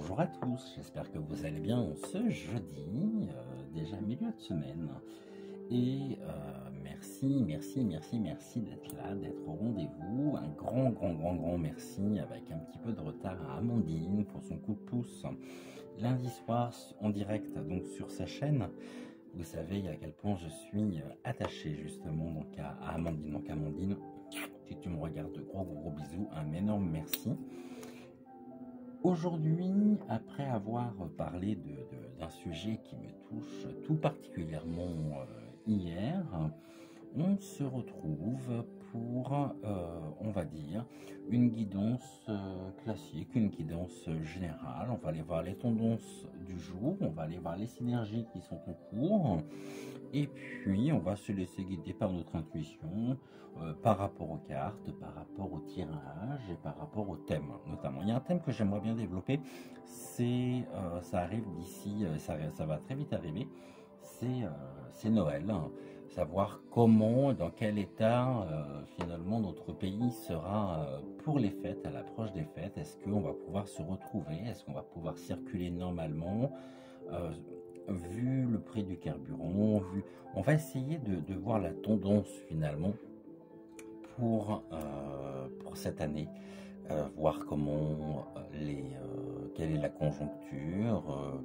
Bonjour à tous, j'espère que vous allez bien ce jeudi, déjà milieu de semaine. Et merci d'être là, d'être au rendez-vous. Un grand merci avec un petit peu de retard à Amandine pour son coup de pouce lundi soir en direct donc sur sa chaîne. Vous savez à quel point je suis attaché justement donc à Amandine. Donc Amandine, si tu me regardes, gros bisous, un énorme merci. Aujourd'hui, après avoir parlé d'un sujet qui me touche tout particulièrement hier, on se retrouve pour, on va dire, une guidance classique, une guidance générale. On va aller voir les tendances du jour, on va aller voir les synergies qui sont en cours, et puis on va se laisser guider par notre intuition, par rapport aux cartes, par rapport au tirage et par rapport au thème notamment. Il y a un thème que j'aimerais bien développer, c'est, ça arrive d'ici, ça va très vite arriver, c'est Noël. Savoir comment, dans quel état finalement notre pays sera pour les fêtes, à l'approche des fêtes. Est-ce qu'on va pouvoir se retrouver? Est-ce qu'on va pouvoir circuler normalement? Vu le prix du carburant, on va essayer de voir la tendance finalement pour cette année, voir comment quelle est la conjoncture,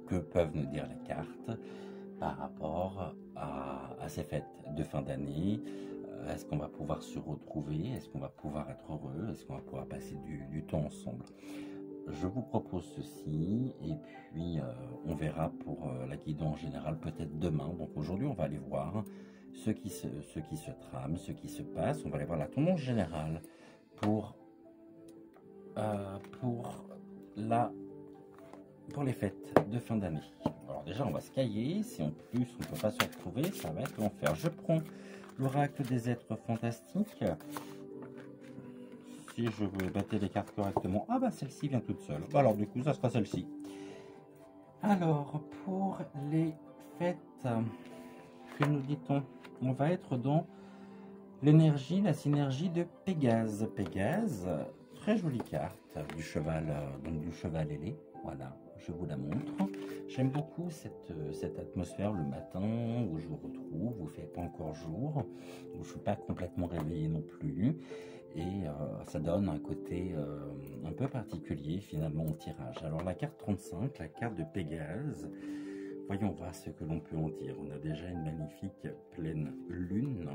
que peuvent nous dire les cartes par rapport à ces fêtes de fin d'année. Est-ce qu'on va pouvoir se retrouver? Est-ce qu'on va pouvoir être heureux? Est-ce qu'on va pouvoir passer du temps ensemble? Je vous propose ceci et puis on verra pour la guidance générale peut-être demain. Donc aujourd'hui on va aller voir ce qui se trame, ce qui se passe. On va aller voir la tendance générale pour les fêtes de fin d'année. Alors déjà on va se cahier, si en plus on ne peut pas se retrouver, ça va être l'enfer. Je prends l'oracle des êtres fantastiques. Si je veux battre les cartes correctement, ah bah celle-ci vient toute seule. Bah alors du coup ça sera celle-ci. Alors pour les fêtes, que nous dit-on? On va être dans l'énergie, la synergie de Pégase. Pégase, très jolie carte du cheval, donc du cheval ailé. Voilà, je vous la montre. J'aime beaucoup cette atmosphère le matin où je vous retrouve, où il ne fait pas encore jour, où je ne suis pas complètement réveillé non plus. Et ça donne un côté un peu particulier finalement au tirage. Alors la carte 35, la carte de Pégase, voyons voir ce que l'on peut en dire. On a déjà une magnifique pleine lune.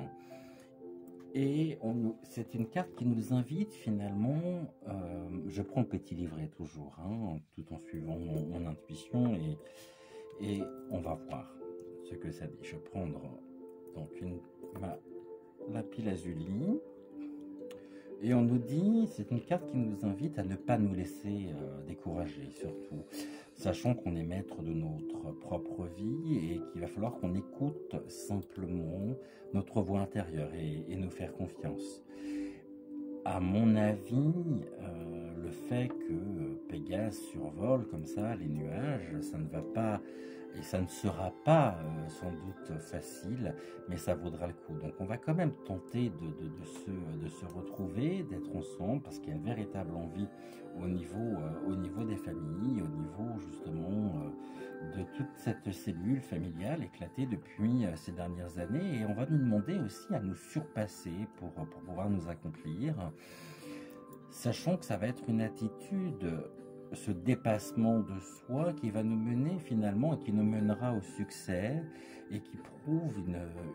Et c'est une carte qui nous invite finalement, je prends le petit livret toujours, hein, tout en suivant mon intuition et on va voir ce que ça dit. Je vais prendre donc la pile azuli et on nous dit, c'est une carte qui nous invite à ne pas nous laisser décourager surtout, sachant qu'on est maître de notre propre vie et qu'il va falloir qu'on écoute simplement notre voix intérieure et nous faire confiance. À mon avis, le fait que Pégase survole comme ça les nuages, ça ne va pas et ça ne sera pas sans doute facile, mais ça vaudra le coup. Donc on va quand même tenter de se retrouver, d'être ensemble, parce qu'il y a une véritable envie au niveau des familles, au niveau justement de toute cette cellule familiale éclatée depuis ces dernières années. Et on va nous demander aussi à nous surpasser pour pouvoir nous accomplir, sachant que ça va être une attitude, ce dépassement de soi qui va nous mener finalement et qui nous mènera au succès et qui prouve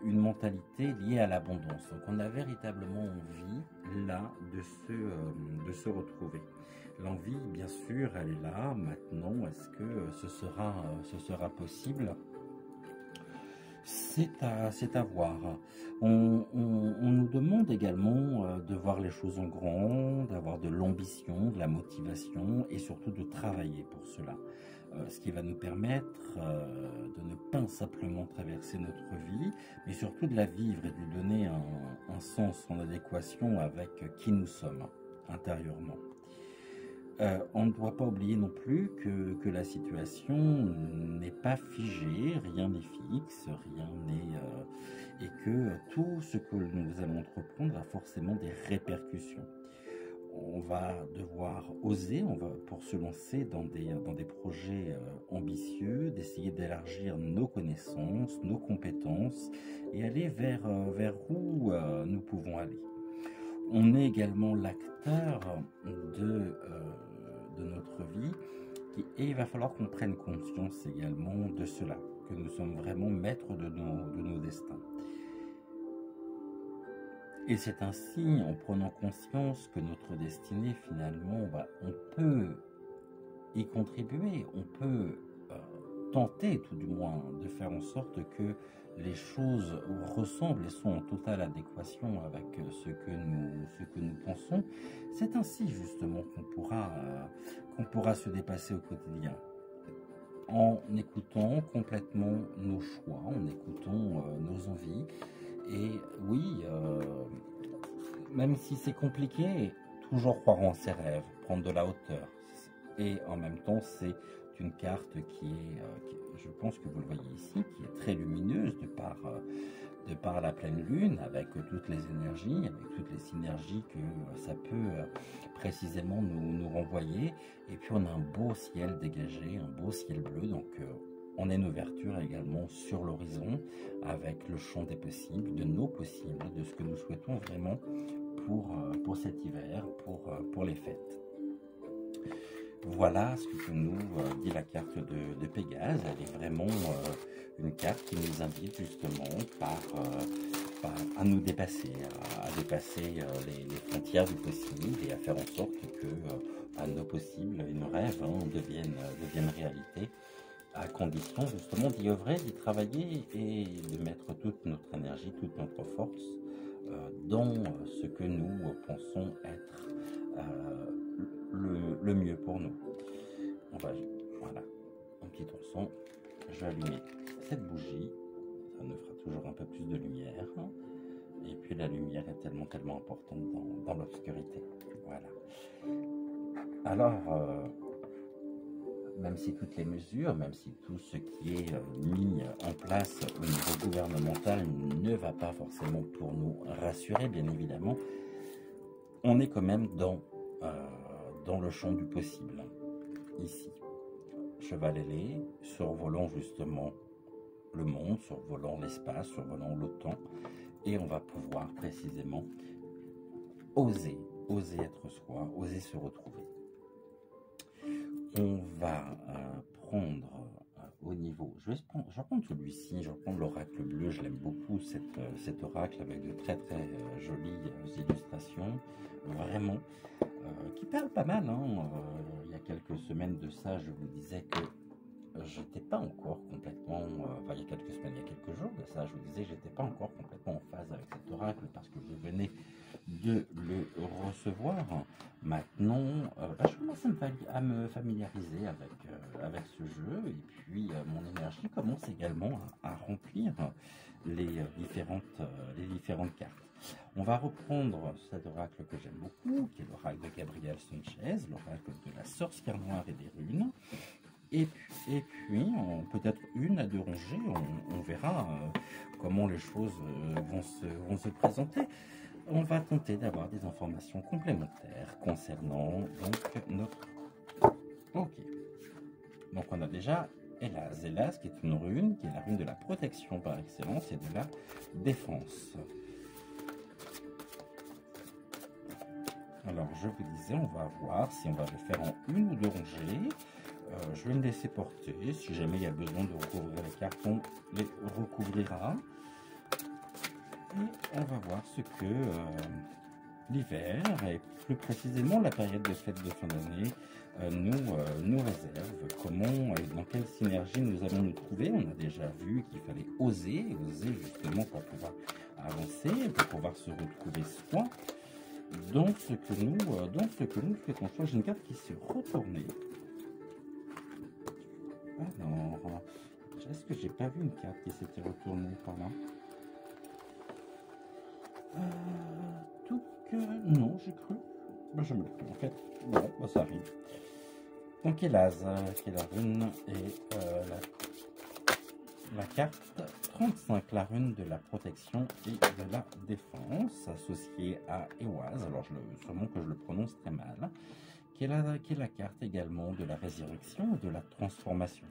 une mentalité liée à l'abondance. Donc on a véritablement envie là de se retrouver. L'envie, bien sûr, elle est là. Maintenant, est-ce que ce sera possible? C'est à voir. On nous demande également de voir les choses en grand, d'avoir de l'ambition, de la motivation et surtout de travailler pour cela. Ce qui va nous permettre de ne pas simplement traverser notre vie, mais surtout de la vivre et de lui donner un sens en adéquation avec qui nous sommes intérieurement. On ne doit pas oublier non plus que la situation n'est pas figée, rien n'est fixe, rien n'est... et que tout ce que nous allons entreprendre a forcément des répercussions. on va devoir oser, pour se lancer dans des projets ambitieux, d'essayer d'élargir nos connaissances, nos compétences et aller vers où nous pouvons aller. On est également l'acteur de notre vie et il va falloir qu'on prenne conscience également de cela, que nous sommes vraiment maîtres de nos destins. Et c'est ainsi, en prenant conscience que notre destinée, finalement, on peut y contribuer, on peut tenter tout du moins de faire en sorte que les choses ressemblent et sont en totale adéquation avec ce que nous pensons. C'est ainsi justement qu'on pourra se dépasser au quotidien, en écoutant complètement nos choix, en écoutant nos envies. Et oui, même si c'est compliqué, toujours croire en ses rêves, prendre de la hauteur. Et en même temps, c'est une carte qui est, je pense que vous le voyez ici, qui est très lumineuse de par la pleine lune, avec toutes les énergies, avec toutes les synergies que ça peut précisément nous renvoyer. Et puis on a un beau ciel dégagé, un beau ciel bleu, donc on a une ouverture également sur l'horizon, avec le champ des possibles, de nos possibles, de ce que nous souhaitons vraiment pour cet hiver, pour les fêtes. Voilà ce que nous dit la carte de Pégase. Elle est vraiment une carte qui nous invite justement à nous dépasser, à dépasser les frontières du possible et à faire en sorte que nos possibles et nos rêves deviennent réalité, à condition justement d'y œuvrer, d'y travailler et de mettre toute notre énergie, toute notre force dans ce que nous pensons être le mieux pour nous. Voilà, un petit tronçon, je vais allumer cette bougie, ça nous fera toujours un peu plus de lumière, et puis la lumière est tellement importante dans l'obscurité. Voilà. Alors, même si toutes les mesures, même si tout ce qui est mis en place au niveau gouvernemental ne va pas forcément pour nous rassurer, bien évidemment, on est quand même dans le champ du possible, ici. Cheval ailé, survolant justement le monde, survolant l'espace, survolant le temps, et on va pouvoir précisément oser être soi, oser se retrouver. On va prendre au niveau, je vais prendre celui-ci, je vais prendre l'oracle bleu, je l'aime beaucoup cet oracle avec de très jolies illustrations, vraiment, qui parle pas mal, hein. Il y a quelques semaines de ça, je vous disais que je n'étais pas encore complètement, il y a quelques semaines, il y a quelques jours de ça, je vous disais que j'étais pas encore complètement en phase avec cet oracle parce que je venais de le recevoir. Maintenant, je commence à me familiariser avec ce jeu et puis mon énergie commence également à remplir les différentes cartes. On va reprendre cet oracle que j'aime beaucoup, qui est l'oracle de Gabriel Sanchez, l'oracle de la sorcière noire et des runes. Et puis peut-être une à deux rangées, on verra comment les choses vont se présenter. On va tenter d'avoir des informations complémentaires concernant donc notre... Ok. Donc on a déjà Hélas. Hélas qui est une rune, qui est la rune de la protection par excellence et de la défense. Alors je vous disais, on va voir si on va le faire en une ou deux rangées. Je vais me laisser porter. Si jamais il y a besoin de recouvrir les cartes, on les recouvrira. Et on va voir ce que l'hiver, et plus précisément la période de fête de fin d'année, nous réserve. Comment et dans quelle synergie nous allons nous trouver. On a déjà vu qu'il fallait oser justement pour pouvoir avancer, pour pouvoir se retrouver soi dans ce que nous souhaitons. J'ai une carte qui s'est retournée. Alors, est-ce que j'ai pas vu une carte qui s'était retournée par là? Non, j'ai cru. Je me l'ai cru en fait. Bon, ça arrive. Donc Hélas, qui est la rune et la carte 35, la rune de la protection et de la défense, associée à Ehwaz, alors sûrement que je le prononce très mal, qui est la carte également de la résurrection et de la transformation.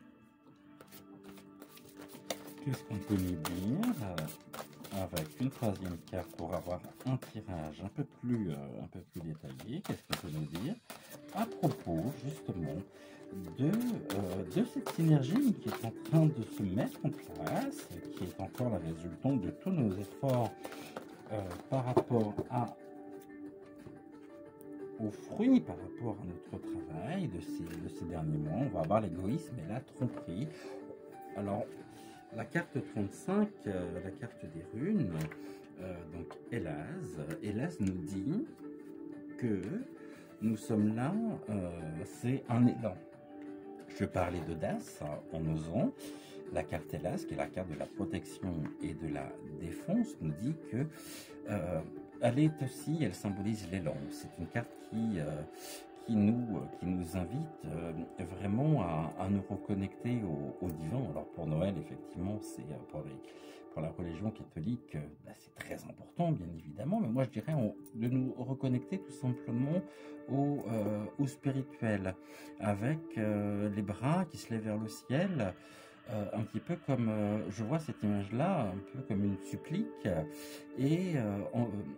Qu'est-ce qu'on peut nous dire avec une troisième carte pour avoir un tirage un peu plus détaillé? Qu'est-ce qu'on peut nous dire à propos justement de cette synergie qui est en train de se mettre en place, qui est encore la résultante de tous nos efforts par rapport aux fruits, par rapport à notre travail de ces derniers mois. On va avoir l'égoïsme et la tromperie. Alors, la carte 35, la carte des runes, donc Ehwaz nous dit que nous sommes là, c'est un élan. Je parlais d'audace en osant. La carte Ehwaz, qui est la carte de la protection et de la défense, nous dit que elle symbolise l'élan. C'est une carte qui nous invite vraiment à nous reconnecter au divin. Alors pour Noël, effectivement, c'est pour la religion catholique, c'est très important, bien évidemment, mais moi je dirais de nous reconnecter tout simplement au spirituel, avec les bras qui se lèvent vers le ciel, un petit peu comme, je vois cette image-là, un peu comme une supplique, et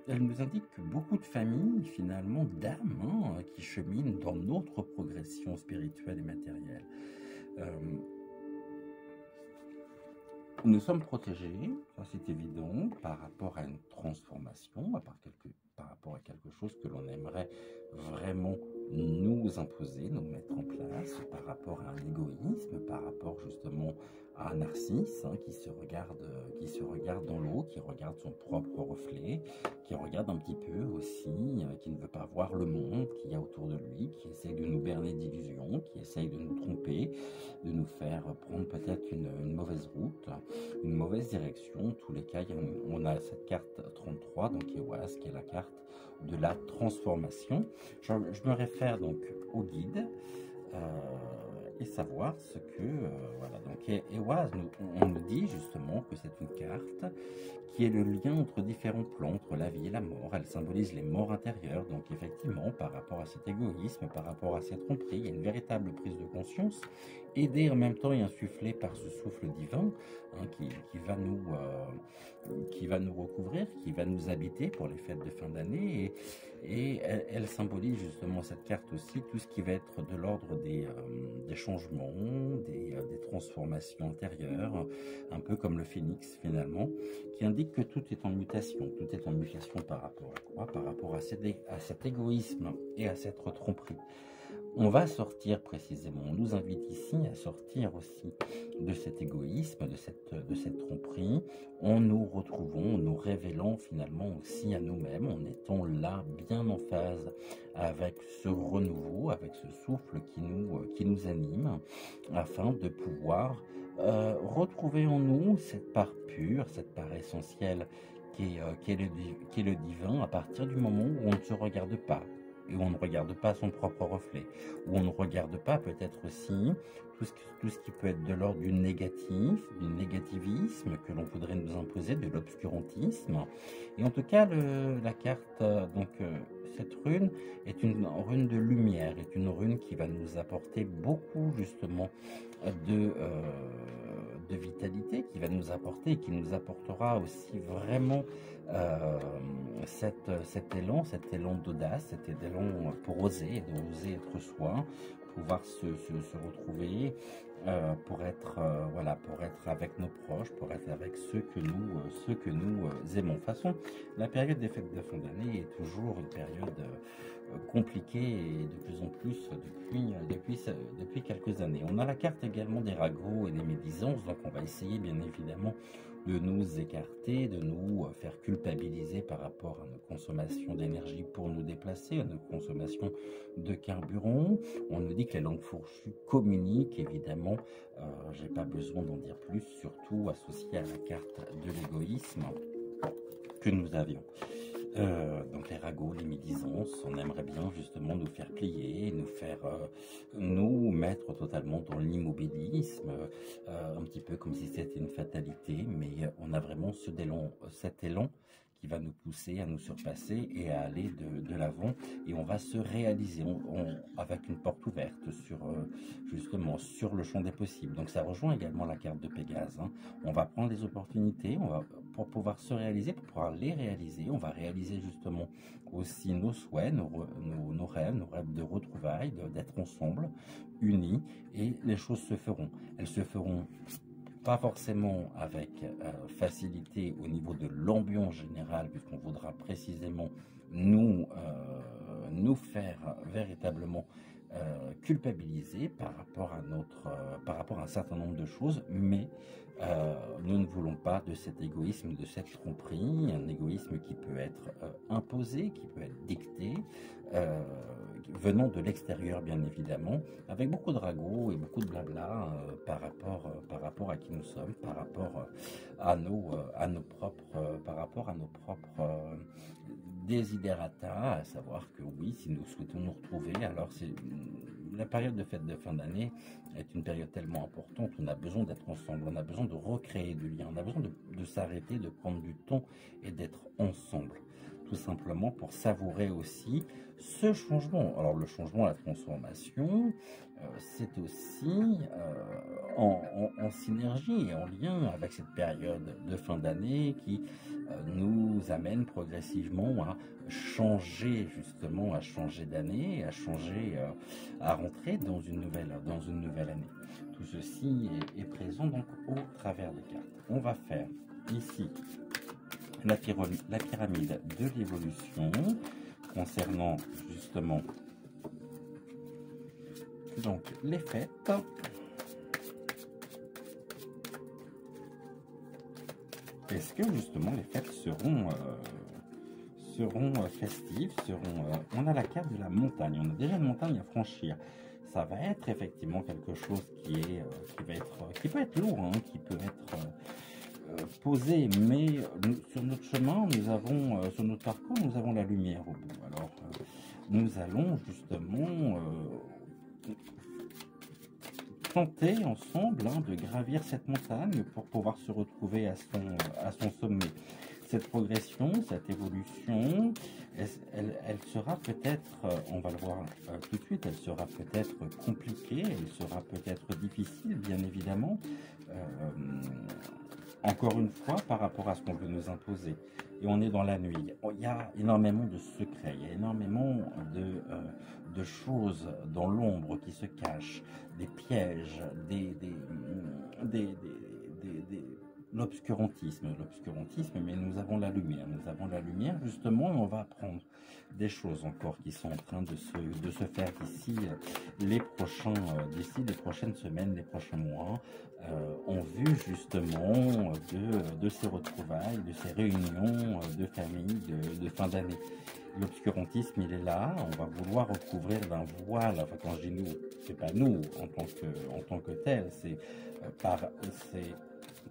elle nous indique que beaucoup de familles, finalement, d'âmes, qui cheminent dans notre progression spirituelle et matérielle. Nous sommes protégés, ça c'est évident, par rapport à une transformation, par rapport à quelque chose que l'on aimerait vraiment nous imposer, nous mettre en place, par rapport à un égoïsme, par rapport justement à un narcisse qui se regarde dans l'eau, qui regarde son propre reflet, qui regarde un petit peu aussi, qui ne veut pas voir le monde qu'il y a autour de lui, qui essaye de nous berner d'illusions, qui essaye de nous tromper, de nous faire prendre peut-être une mauvaise route, une mauvaise direction. En tous les cas, on a cette carte 33, donc Ehwaz, qui est la carte de la transformation. Je me réfère donc au guide et savoir ce que voilà. Donc Ehwaz, on nous dit justement que c'est une carte qui est le lien entre différents plans, entre la vie et la mort. Elle symbolise les morts intérieures. Donc effectivement, par rapport à cet égoïsme, par rapport à cette tromperie, il y a une véritable prise de conscience, aidée en même temps et insufflée par ce souffle divin qui va nous recouvrir, qui va nous habiter pour les fêtes de fin d'année. Et elle symbolise justement, cette carte aussi, tout ce qui va être de l'ordre des changements, des transformations intérieures, un peu comme le phénix finalement, qui indique que tout est en mutation. Tout est en mutation par rapport à quoi? Par rapport à cet égoïsme et à cette tromperie. On va sortir précisément, on nous invite ici à sortir aussi de cet égoïsme, de cette tromperie, en nous retrouvant, en nous révélant finalement aussi à nous-mêmes, en étant là bien en phase avec ce renouveau, avec ce souffle qui nous anime, afin de pouvoir retrouver en nous cette part pure, cette part essentielle qui est le divin, à partir du moment où on ne se regarde pas, et où on ne regarde pas son propre reflet, où on ne regarde pas peut-être aussi tout ce qui peut être de l'ordre du négatif, du négativisme que l'on voudrait nous imposer, de l'obscurantisme. Et en tout cas, la carte, cette rune est une rune de lumière, est une rune qui va nous apporter beaucoup justement de vitalité, qui va nous apporter et qui nous apportera aussi vraiment cet élan d'audace, cet élan pour oser, d'oser être soi, pouvoir se retrouver, pour être avec nos proches, pour être avec ceux que nous aimons. De toute façon, la période des fêtes de fin d'année est toujours une période compliquée, et de plus en plus depuis quelques années. On a la carte également des ragots et des médisances, donc on va essayer bien évidemment de nous écarter, de nous faire culpabiliser par rapport à nos consommations d'énergie pour nous déplacer, à nos consommations de carburant. On nous dit que les langues fourchues communiquent, évidemment, j'ai pas besoin d'en dire plus, surtout associé à la carte de l'égoïsme que nous avions. Donc les ragots, les médisances, on aimerait bien justement nous faire plier, nous faire nous mettre totalement dans l'immobilisme, un petit peu comme si c'était une fatalité, mais on a vraiment cet élan qui va nous pousser à nous surpasser et à aller de l'avant, et on va se réaliser avec une porte ouverte sur justement sur le champ des possibles. Donc ça rejoint également la carte de Pégase, hein. On va prendre les opportunités, pour pouvoir se réaliser, pour pouvoir les réaliser. On va réaliser justement aussi nos souhaits, nos rêves de retrouvailles, d'être ensemble, unis, et les choses se feront. Elles se feront pas forcément avec facilité au niveau de l'ambiance générale, puisqu'on voudra précisément nous faire véritablement culpabiliser par rapport à un certain nombre de choses, mais nous ne voulons pas de cet égoïsme, de cette tromperie, un égoïsme qui peut être imposé, qui peut être dicté, venant de l'extérieur bien évidemment, avec beaucoup de ragots et beaucoup de blabla par rapport à qui nous sommes, par rapport à nos propres desiderata, à savoir que oui, si nous souhaitons nous retrouver, alors la période de fête de fin d'année est une période tellement importante, on a besoin d'être ensemble, on a besoin de recréer du lien, on a besoin de s'arrêter, de prendre du temps et d'être ensemble, tout simplement pour savourer aussi ce changement. Alors le changement, la transformation, c'est aussi en synergie et en lien avec cette période de fin d'année qui nous amène progressivement à changer justement, à changer d'année, à rentrer dans une nouvelle année. Tout ceci est présent donc au travers des cartes. On va faire ici la pyramide de l'évolution concernant justement donc les fêtes. Est-ce que justement les fêtes seront festives, on a la carte de la montagne, on a déjà une montagne à franchir. Ça va être effectivement quelque chose qui peut être lourd, hein, qui peut être posé, mais sur notre chemin, sur notre parcours, nous avons la lumière au bout. Alors, nous allons justement tenter ensemble de gravir cette montagne pour pouvoir se retrouver à son sommet. Cette progression, cette évolution, elle sera peut-être, on va le voir tout de suite, elle sera peut-être compliquée, elle sera peut-être difficile, bien évidemment, encore une fois, par rapport à ce qu'on veut nous imposer. Et on est dans la nuit. Il y a énormément de secrets, il y a énormément de choses dans l'ombre qui se cachent, des pièges, l'obscurantisme, mais nous avons la lumière justement, et on va apprendre des choses encore qui sont en train de se faire d'ici les prochaines semaines, les prochains mois, en vue justement de ces retrouvailles, de ces réunions de famille de fin d'année. L'obscurantisme, il est là, on va vouloir recouvrir d'un voile, enfin quand je dis nous, c'est pas nous en tant que tel, c'est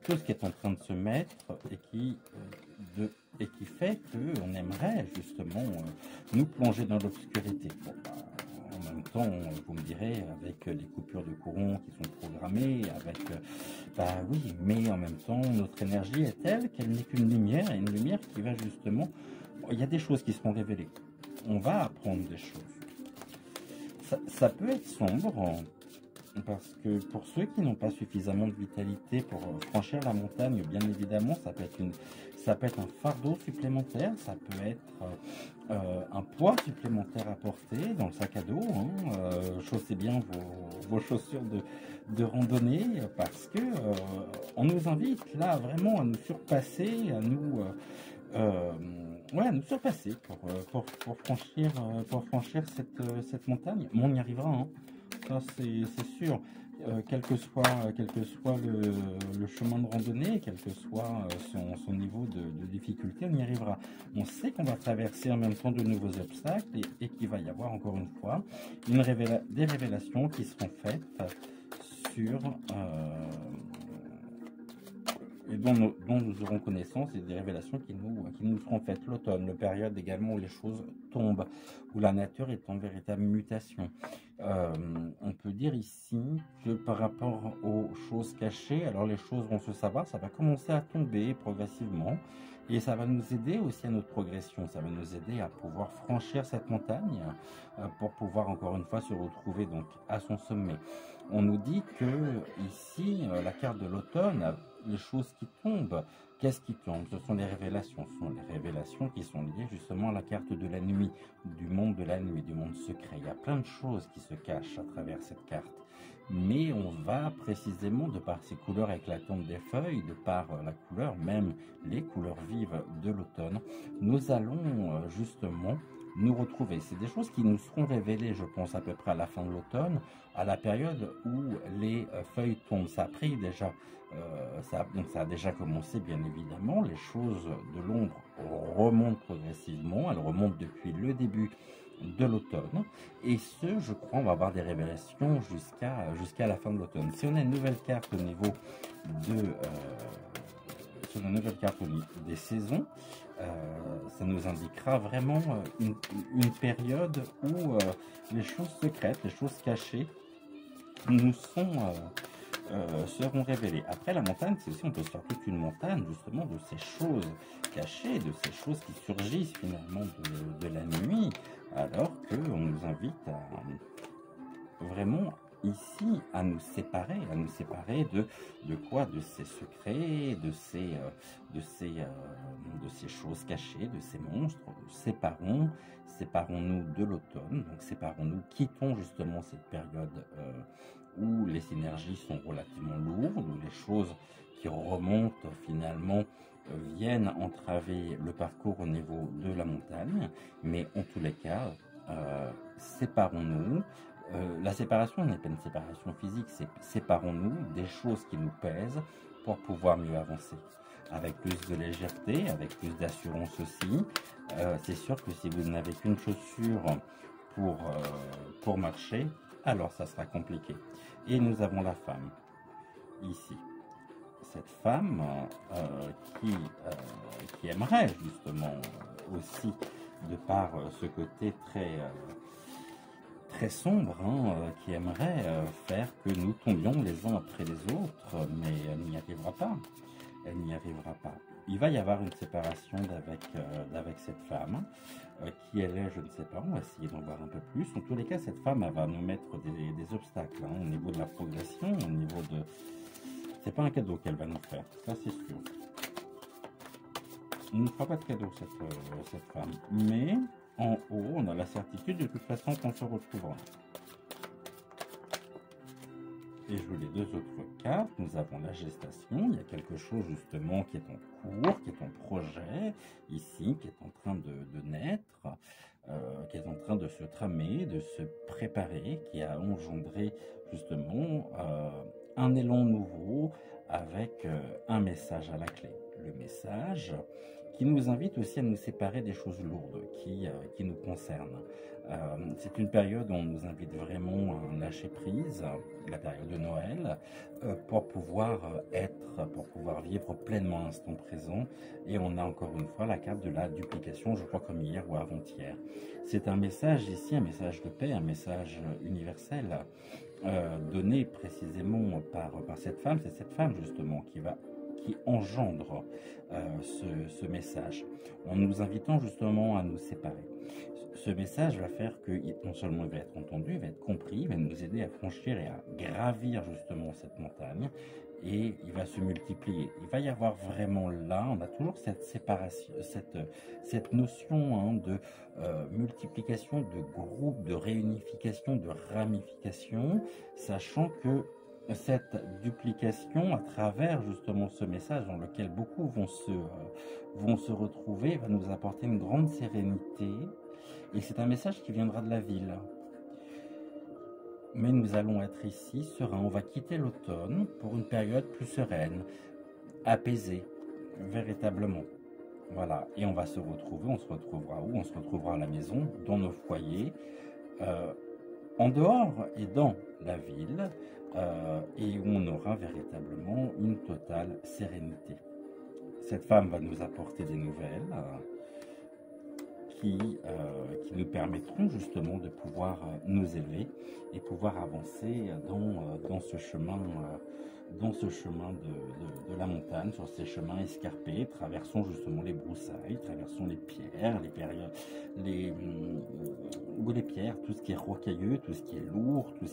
tout ce qui est en train de se mettre et qui fait qu'on aimerait justement nous plonger dans l'obscurité. Bon, en même temps, vous me direz, avec les coupures de courant qui sont programmées, oui, mais en même temps, notre énergie est telle qu'elle n'est qu'une lumière, et une lumière qui va justement... Il y a des choses qui seront révélées. On va apprendre des choses. Ça peut être sombre, parce que pour ceux qui n'ont pas suffisamment de vitalité pour franchir la montagne, bien évidemment, ça peut être un fardeau supplémentaire, ça peut être un poids supplémentaire à porter dans le sac à dos, hein. Chaussez bien vos chaussures de randonnée, parce que on nous invite là vraiment à nous surpasser, à nous surpasser pour franchir cette montagne. Mais on y arrivera, hein. Ça c'est sûr. Quel que soit le chemin de randonnée, quel que soit son niveau de difficulté, on y arrivera. On sait qu'on va traverser en même temps de nouveaux obstacles, et qu'il va y avoir encore une fois des révélations qui seront faites sur et dont nous aurons connaissance, et des révélations qui nous seront faites. L'automne, la période également où les choses tombent, où la nature est en véritable mutation. On peut dire ici que par rapport aux choses cachées, alors les choses vont se savoir, ça va commencer à tomber progressivement, et ça va nous aider aussi à notre progression, ça va nous aider à pouvoir franchir cette montagne, pour pouvoir encore une fois se retrouver donc à son sommet. On nous dit que ici, la carte de l'automne, les choses qui tombent, qu'est-ce qui tombe? Ce sont les révélations. Ce sont les révélations qui sont liées justement à la carte de la nuit, du monde de la nuit, du monde secret. Il y a plein de choses qui se cachent à travers cette carte. Mais on va précisément, de par ces couleurs éclatantes des feuilles, de par la couleur, même les couleurs vives de l'automne, nous allons justement nous retrouver. C'est des choses qui nous seront révélées, je pense, à peu près à la fin de l'automne, à la période où les feuilles tombent. Ça a pris déjà, donc ça a déjà commencé, bien évidemment. Les choses de l'ombre remontent progressivement. Elles remontent depuis le début de l'automne, et ce, je crois, on va avoir des révélations jusqu'à la fin de l'automne. Si on a une nouvelle carte au niveau des saisons, ça nous indiquera vraiment une période où les choses secrètes, les choses cachées nous seront révélées. Après, la montagne, c'est aussi, on peut se faire toute une montagne justement de ces choses cachées, de ces choses qui surgissent finalement de la nuit, alors qu'on nous invite à vraiment ici à nous séparer de quoi? De ces secrets, de ces choses cachées, de ces monstres. Séparons-nous de l'automne, donc séparons-nous, quittons justement cette période où les énergies sont relativement lourdes, où les choses qui remontent finalement viennent entraver le parcours au niveau de la montagne, mais en tous les cas, séparons-nous. La séparation n'est pas une séparation physique, c'est séparons-nous des choses qui nous pèsent pour pouvoir mieux avancer. Avec plus de légèreté, avec plus d'assurance aussi. C'est sûr que si vous n'avez qu'une chaussure pour marcher, alors ça sera compliqué. Et nous avons la femme, ici. Cette femme qui aimerait justement aussi, de par ce côté très sombre, qui aimerait faire que nous tombions les uns après les autres, mais elle n'y arrivera pas. Elle n'y arrivera pas. Il va y avoir une séparation d'avec cette femme. Qui elle est, je ne sais pas. On va essayer d'en voir un peu plus. En tous les cas, cette femme, elle va nous mettre des obstacles au niveau de la progression, au niveau de... C'est pas un cadeau qu'elle va nous faire, ça c'est sûr. Elle ne fera pas de cadeau, cette femme. Mais en haut, on a la certitude de toute façon qu'on se retrouvera. Et je veux les deux autres cartes. Nous avons la gestation. Il y a quelque chose justement qui est en cours, qui est en projet, ici, qui est en train de naître, qui est en train de se tramer, de se préparer, qui a engendré justement un élan nouveau avec un message à la clé. Le message qui nous invite aussi à nous séparer des choses lourdes qui nous concernent. C'est une période où on nous invite vraiment à lâcher prise, la période de Noël, pour pouvoir vivre pleinement l'instant présent. Et on a encore une fois la carte de la duplication, je crois comme hier ou avant-hier. C'est un message ici, un message de paix, un message universel, donné précisément par cette femme. C'est cette femme justement qui engendre ce message, en nous invitant justement à nous séparer. Ce message va faire que non seulement il va être entendu, il va être compris, il va nous aider à franchir et à gravir justement cette montagne, et il va se multiplier. Il va y avoir vraiment là, on a toujours cette séparation, cette notion de multiplication de groupes, de réunification, de ramification, sachant que cette duplication à travers justement ce message dans lequel beaucoup vont se retrouver va nous apporter une grande sérénité, et c'est un message qui viendra de la ville. Mais nous allons être ici sereins, on va quitter l'automne pour une période plus sereine, apaisée, véritablement. Voilà, et on va se retrouver, on se retrouvera où? On se retrouvera à la maison, dans nos foyers, en dehors et dans la ville, et où on aura véritablement une totale sérénité. Cette femme va nous apporter des nouvelles qui nous permettront justement de pouvoir nous élever et pouvoir avancer dans ce chemin de la montagne, sur ces chemins escarpés. Traversons justement les broussailles, traversons les pierres, les périodes, les pierres, tout ce qui est rocailleux, tout ce qui est lourd, tout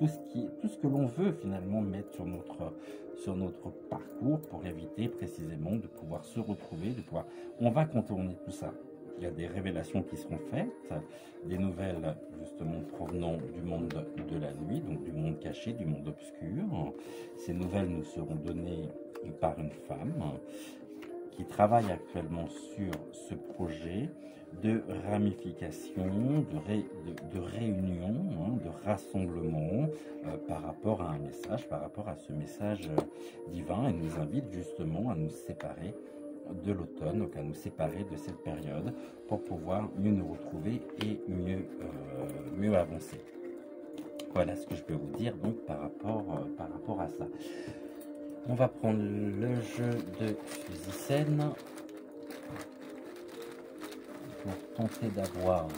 ce que l'on veut finalement mettre sur notre parcours pour éviter précisément de pouvoir se retrouver, on va contourner tout ça. Il y a des révélations qui seront faites, des nouvelles justement provenant du monde de la nuit, donc du monde caché, du monde obscur. Ces nouvelles nous seront données par une femme qui travaille actuellement sur ce projet de ramification, de réunion, de rassemblement par rapport à un message, par rapport à ce message divin, et nous invite justement à nous séparer de l'automne, donc à nous séparer de cette période pour pouvoir mieux nous retrouver et mieux avancer. Voilà ce que je peux vous dire donc par rapport à ça. On va prendre le jeu de Suzy-Scène pour tenter d'avoir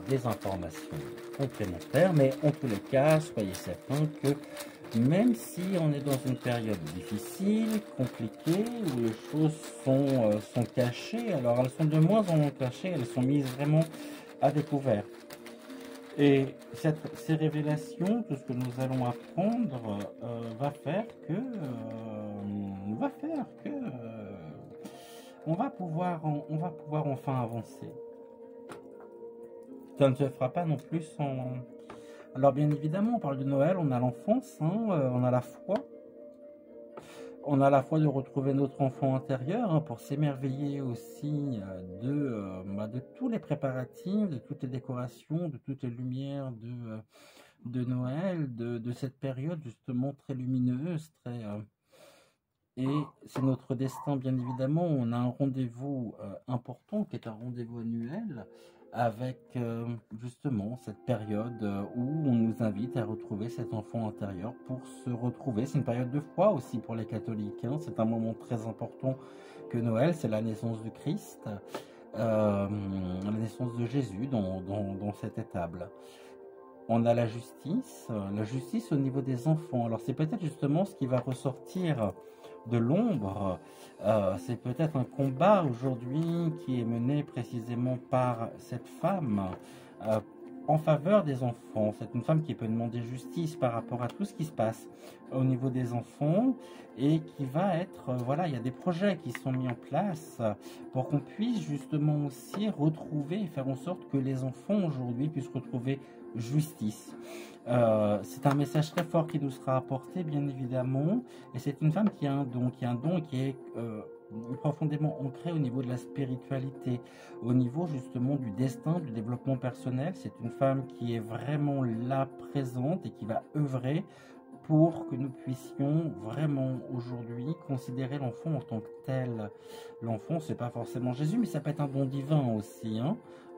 des informations complémentaires, mais en tous les cas, soyez certains que même si on est dans une période difficile, compliquée, où les choses sont cachées, alors elles sont de moins en moins cachées, elles sont mises vraiment à découvert. Et ces révélations, tout ce que nous allons apprendre, va faire que on va pouvoir enfin avancer. Ça ne se fera pas non plus sans... Alors bien évidemment, on parle de Noël, on a l'enfance, on a la foi. On a la foi de retrouver notre enfant intérieur pour s'émerveiller aussi de tous les préparatifs, de toutes les décorations, de toutes les lumières de Noël, de cette période justement très lumineuse, et c'est notre destin bien évidemment. On a un rendez-vous important qui est un rendez-vous annuel avec justement cette période où on nous invite à retrouver cet enfant intérieur pour se retrouver. C'est une période de foi aussi pour les catholiques, c'est un moment très important que Noël, c'est la naissance du Christ, la naissance de Jésus dans cette étable. On a la justice au niveau des enfants. Alors c'est peut-être justement ce qui va ressortir de l'ombre, c'est peut-être un combat aujourd'hui qui est mené précisément par cette femme en faveur des enfants. C'est une femme qui peut demander justice par rapport à tout ce qui se passe au niveau des enfants et qui va être, voilà, il y a des projets qui sont mis en place pour qu'on puisse justement aussi retrouver et faire en sorte que les enfants aujourd'hui puissent retrouver justice. C'est un message très fort qui nous sera apporté bien évidemment, et c'est une femme qui a un don qui est profondément ancré au niveau de la spiritualité, au niveau justement du destin, du développement personnel. C'est une femme qui est vraiment là, présente, et qui va œuvrer pour que nous puissions vraiment aujourd'hui considérer l'enfant en tant que tel. L'enfant, c'est pas forcément Jésus, mais ça peut être un don divin aussi,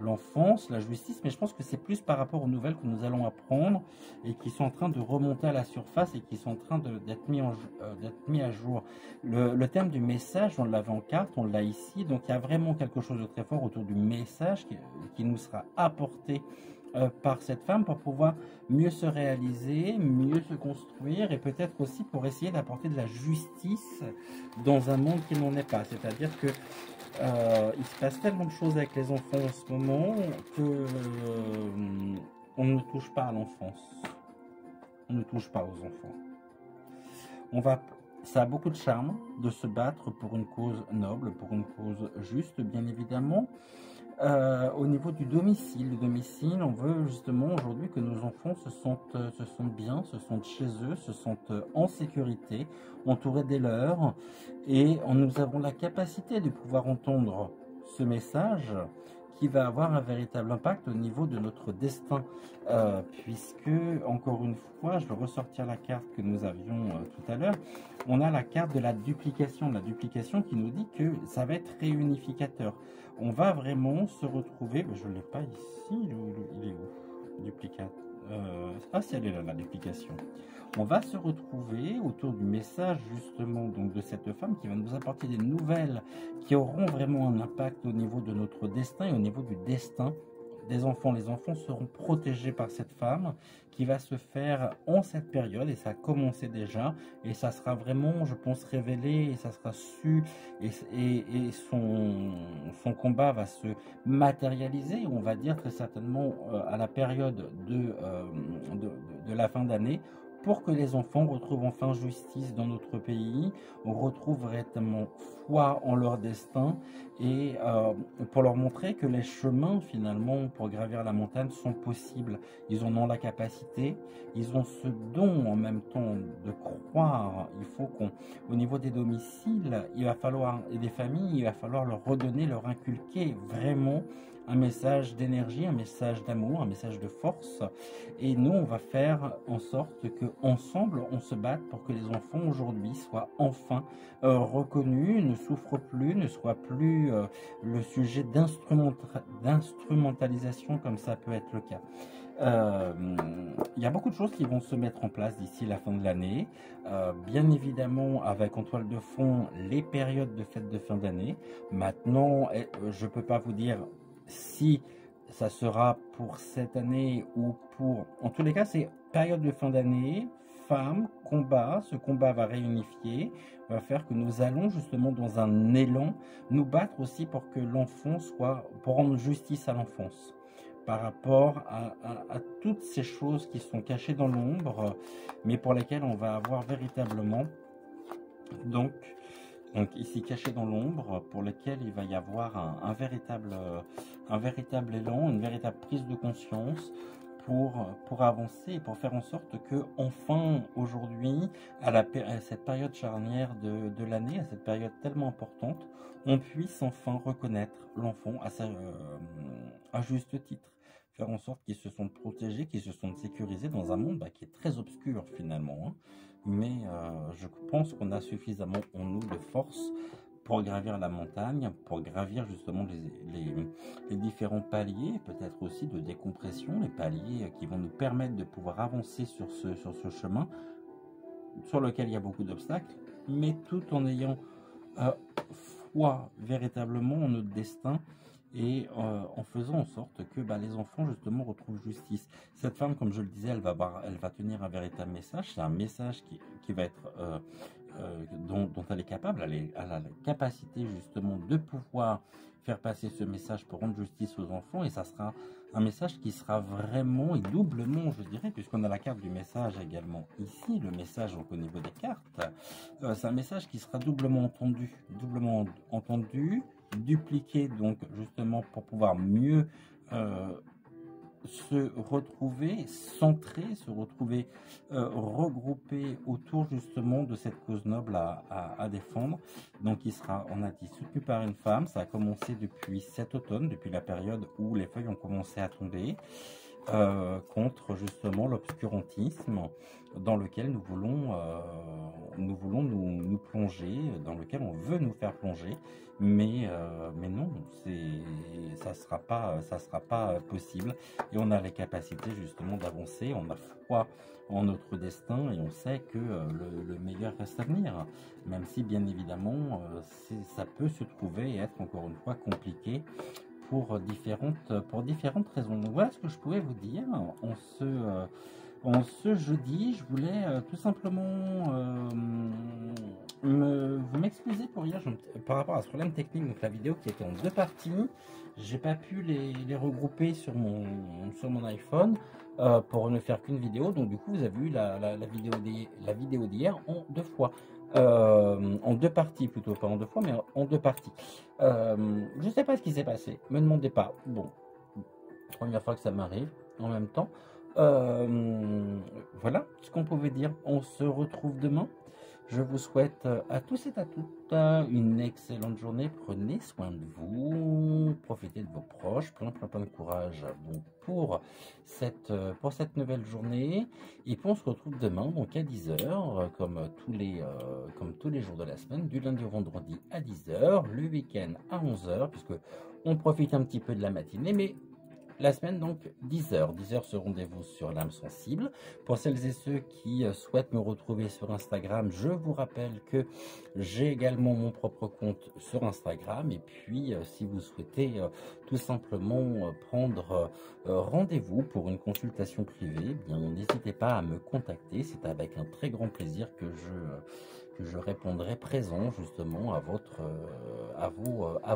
l'enfance, la justice, mais je pense que c'est plus par rapport aux nouvelles que nous allons apprendre et qui sont en train de remonter à la surface et qui sont en train d'être mis à jour. Le thème du message, on l'avait en carte, on l'a ici, donc il y a vraiment quelque chose de très fort autour du message qui nous sera apporté par cette femme pour pouvoir mieux se réaliser, mieux se construire, et peut-être aussi pour essayer d'apporter de la justice dans un monde qui n'en est pas. C'est-à-dire que il se passe tellement de choses avec les enfants en ce moment que on ne touche pas à l'enfance. On ne touche pas aux enfants. Ça a beaucoup de charme de se battre pour une cause noble, pour une cause juste, bien évidemment. Au niveau du domicile, on veut justement aujourd'hui que nos enfants se sentent bien, se sentent chez eux, se sentent en sécurité, entourés des leurs, et nous avons la capacité de pouvoir entendre ce message qui va avoir un véritable impact au niveau de notre destin, puisque, encore une fois, je vais ressortir la carte que nous avions tout à l'heure. On a la carte de la duplication qui nous dit que ça va être réunificateur. On va vraiment se retrouver, je ne l'ai pas ici, il est où? ah, si elle est là, la duplication. On va se retrouver autour du message justement donc de cette femme qui va nous apporter des nouvelles qui auront vraiment un impact au niveau de notre destin et au niveau du destin des enfants. Les enfants seront protégés par cette femme qui va se faire en cette période, et ça a commencé déjà, et ça sera vraiment, je pense, révélé, et ça sera su, et son combat va se matérialiser, on va dire très certainement à la période de la fin d'année, pour que les enfants retrouvent enfin justice dans notre pays, retrouvent véritablement foi en leur destin, et pour leur montrer que les chemins finalement pour gravir la montagne sont possibles. Ils en ont la capacité, ils ont ce don en même temps de croire. Il faut qu'au niveau des domiciles, il va falloir, et des familles, il va falloir leur redonner, leur inculquer vraiment un message d'énergie, un message d'amour, un message de force. Et nous, on va faire en sorte que ensemble, on se batte pour que les enfants aujourd'hui soient enfin reconnus, ne souffrent plus, ne soient plus le sujet d'instrumentalisation comme ça peut être le cas. Il y a beaucoup de choses qui vont se mettre en place d'ici la fin de l'année. Bien évidemment, avec en toile de fond les périodes de fêtes de fin d'année. Maintenant, je ne peux pas vous dire si ça sera pour cette année ou pour... En tous les cas, c'est période de fin d'année, femmes, combat. Ce combat va réunifier, va faire que nous allons justement dans un élan nous battre aussi pour que l'enfant soit... pour rendre justice à l'enfance par rapport à toutes ces choses qui sont cachées dans l'ombre, mais pour lesquelles on va avoir véritablement... Donc ici caché dans l'ombre, pour lequel il va y avoir un véritable élan, une véritable prise de conscience pour avancer et pour faire en sorte que enfin aujourd'hui, à cette période charnière de l'année, à cette période tellement importante, on puisse enfin reconnaître l'enfant à juste titre. Faire en sorte qu'ils se sentent protégés, qu'ils se sentent sécurisés dans un monde qui est très obscur finalement. Hein. Mais je pense qu'on a suffisamment en nous de force pour gravir la montagne, pour gravir justement les différents paliers, peut-être aussi de décompression, les paliers qui vont nous permettre de pouvoir avancer sur ce chemin sur lequel il y a beaucoup d'obstacles, mais tout en ayant foi véritablement en notre destin et en faisant en sorte que les enfants justement retrouvent justice. Cette femme, comme je le disais, elle va tenir un véritable message. C'est un message qui va être dont elle est capable. Elle a la capacité justement de pouvoir faire passer ce message pour rendre justice aux enfants, et ça sera un message qui sera vraiment et doublement, je dirais, puisqu'on a la carte du message également ici, le message donc au niveau des cartes, c'est un message qui sera doublement entendu, dupliqué donc justement pour pouvoir mieux se retrouver centré, se retrouver regroupé autour justement de cette cause noble à défendre. Donc il sera, on a dit, soutenu par une femme. Ça a commencé depuis cet automne, depuis la période où les feuilles ont commencé à tomber, contre justement l'obscurantisme dans lequel nous voulons nous plonger, dans lequel on veut nous faire plonger, mais non, ça sera pas possible, et on a les capacités justement d'avancer, on a foi en notre destin, et on sait que le meilleur reste à venir, même si bien évidemment ça peut se trouver et être encore une fois compliqué pour différentes raisons. Donc voilà ce que je pouvais vous dire en ce jeudi. Je voulais tout simplement vous m'excuser pour hier par rapport à ce problème technique. Donc la vidéo qui était en deux parties, j'ai pas pu les regrouper sur mon iPhone pour ne faire qu'une vidéo. Donc du coup vous avez eu la vidéo d'hier en deux fois. En deux parties plutôt, pas en deux fois, mais en deux parties. Je sais pas ce qui s'est passé, me demandez pas. Bon, première fois que ça m'arrive en même temps. Voilà ce qu'on pouvait dire. On se retrouve demain. Je vous souhaite à tous et à toutes une excellente journée. Prenez soin de vous, profitez de vos proches, plein de courage pour cette nouvelle journée. Et puis on se retrouve demain donc à 10 h, comme tous les jours de la semaine, du lundi au vendredi à 10 h, le week-end à 11 h, puisque on profite un petit peu de la matinée, mais la semaine, donc 10h. 10h, ce rendez-vous sur l'âme sensible. Pour celles et ceux qui souhaitent me retrouver sur Instagram, je vous rappelle que j'ai également mon propre compte sur Instagram. Et puis, si vous souhaitez tout simplement prendre rendez-vous pour une consultation privée, eh bien, n'hésitez pas à me contacter. C'est avec un très grand plaisir que je répondrai présent justement à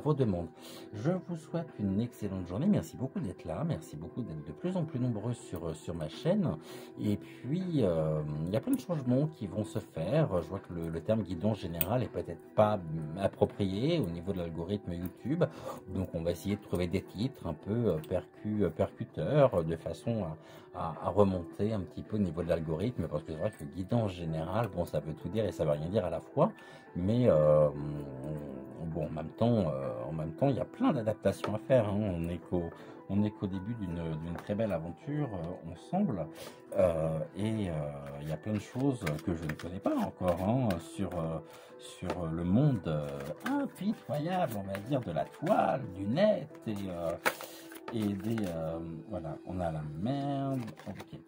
vos demandes. Je vous souhaite une excellente journée. Merci beaucoup d'être là. Merci beaucoup d'être de plus en plus nombreux sur ma chaîne. Et puis, il y a plein de changements qui vont se faire. Je vois que le terme guidon général est peut-être pas approprié au niveau de l'algorithme YouTube. Donc, on va essayer de trouver des titres un peu percuteurs de façon à remonter un petit peu au niveau de l'algorithme. Parce que c'est vrai que guidon général, bon, ça veut tout dire et ça veut rien dire à la fois. Mais bon, en même temps, il y a plein d'adaptations à faire. Hein. On n'est qu'au début d'une très belle aventure ensemble. Il y a plein de choses que je ne connais pas encore hein, sur le monde impitoyable, on va dire, de la toile, du net et des... voilà, on a la merde. Ok.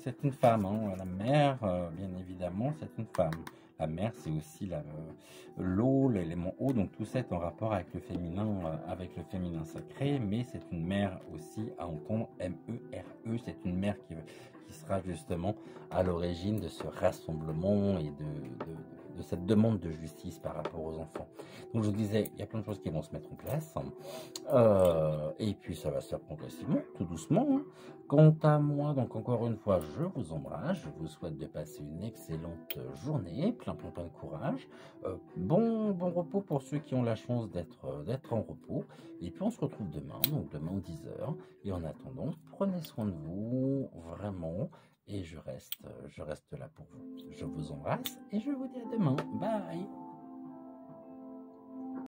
C'est une femme, hein, la mer, bien évidemment, c'est une femme. La mer, c'est aussi l'eau, l'élément eau, donc tout ça est en rapport avec le féminin sacré, mais c'est une mer aussi à entendre, M-E-R-E, c'est une mer qui sera justement à l'origine de ce rassemblement et de cette demande de justice par rapport aux enfants. Donc je vous disais, il y a plein de choses qui vont se mettre en place, et puis ça va se faire progressivement, tout doucement. Hein. Quant à moi, donc encore une fois, je vous embrasse, je vous souhaite de passer une excellente journée, plein de courage, bon repos pour ceux qui ont la chance d'être en repos, et puis on se retrouve demain, donc demain 10h, et en attendant, prenez soin de vous, vraiment, et je reste là pour vous. Je vous embrasse, et je vous dis à demain, bye.